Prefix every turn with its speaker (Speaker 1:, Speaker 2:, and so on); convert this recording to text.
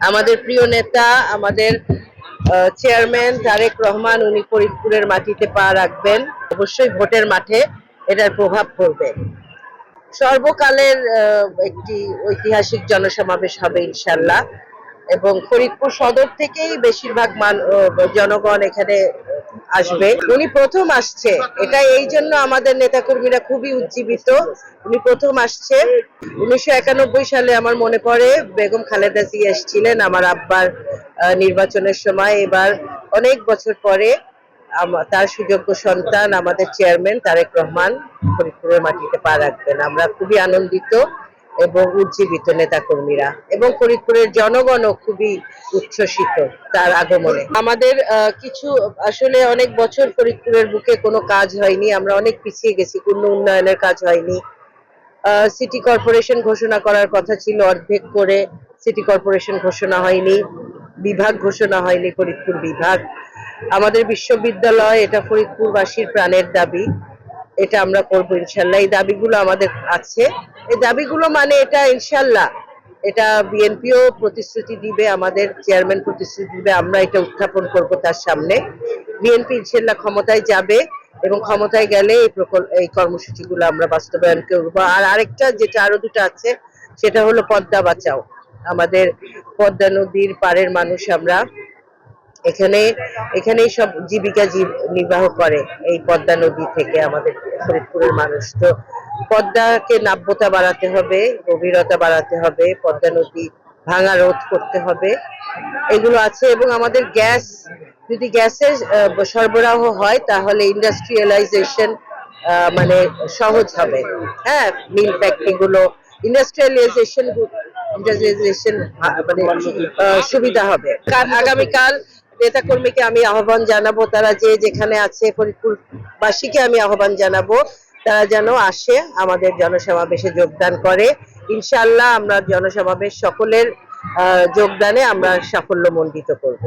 Speaker 1: আমাদের প্রিয় নেতা, আমাদের চেয়ারম্যান তারেক রহমান, উনি ফরিদপুরের মাটিতে পা রাখবেন, অবশ্যই ভোটের মাঠে এটার প্রভাব পড়বে। সর্বকালের একটি ঐতিহাসিক জনসমাবেশ হবে ইনশাল্লাহ, এবং ফরিদপুর সদর থেকেই বেশিরভাগ জনগণ এখানে আসবে। উনি প্রথম আসছে, এটা এই জন্য আমাদের নেতাকর্মীরা খুবই উজ্জীবিত। উনি প্রথম আসছে। 1991 সালে আমার মনে পড়ে বেগম খালেদা জিয়া এসেছিলেন আমার আব্বার নির্বাচনের সময়। এবার অনেক বছর পরে তার সুযোগ্য সন্তান আমাদের চেয়ারম্যান তারেক রহমান ফরিদপুরের মাটিতে পা রাখবেন। আমরা খুবই আনন্দিত এবং উজ্জীবিত নেতাকর্মীরা, এবং ফরিদপুরের জনগণও খুবই উচ্ছ্বসিত তার আগমনে। আমাদের কিছু আসলে অনেক বছর ফরিদপুরের বুকে কোনো কাজ হয়নি, আমরা অনেক পিছিয়ে গেছি, কোনো উন্নয়নের কাজ হয়নি। সিটি কর্পোরেশন ঘোষণা করার কথা ছিল, অর্ধেক করে সিটি কর্পোরেশন ঘোষণা হয়নি, বিভাগ ঘোষণা হয়নি, ফরিদপুর বিভাগ। আমাদের বিশ্ববিদ্যালয়, এটা ফরিদপুরবাসীর প্রাণের দাবি, এটা আমরা করবো ইনশাল্লাহ। এই দাবিগুলো আমাদের আছে, এই দাবিগুলো মানে এটা ইনশাল্লাহ, এটা বিএনপিও প্রতিশ্রুতি দিবে, আমাদের চেয়ারম্যান প্রতিশ্রুতি দিবে, আমরা এটা উত্থাপন করব তার সামনে। বিএনপি ইনশাল্লাহ ক্ষমতায় যাবে, এবং ক্ষমতায় গেলে এই কর্মসূচিগুলো আমরা বাস্তবায়ন করব। আর আরেকটা যেটা আরো দুটো আছে, সেটা হলো পদ্মা বাঁচাও। আমাদের পদ্মা নদীর পাড়ের মানুষ আমরা, এখানেই সব জীবিকা নির্বাহ করে, এই পদ্মা নদী থেকে আমাদের ফরিদপুরের মানুষ। তো পদ্মাকে নাব্যতা বাড়াতে হবে, গভীরতা বাড়াতে হবে, পদ্মা নদী ভাঙা রোধ করতে হবে, এগুলো আছে। এবং আমাদের গ্যাস, যদি গ্যাসের সরবরাহ হয় তাহলে ইন্ডাস্ট্রিয়ালাইজেশন মানে সহজ হবে। হ্যাঁ, মিল ফ্যাক্টরি গুলো ইন্ডাস্ট্রিয়ালাইজেশন মানে সুবিধা হবে। আগামীকাল নেতাকর্মীকে আমি আহ্বান জানাবো, তারা যে যেখানে আছে, ফরিদপুরবাসীকে আমি আহ্বান জানাবো তারা যেন আসে, আমাদের জনসমাবেশে যোগদান করে। ইনশাআল্লাহ আমরা জনসমাবেশ সকলের যোগদানে আমরা সাফল্যমণ্ডিত করব।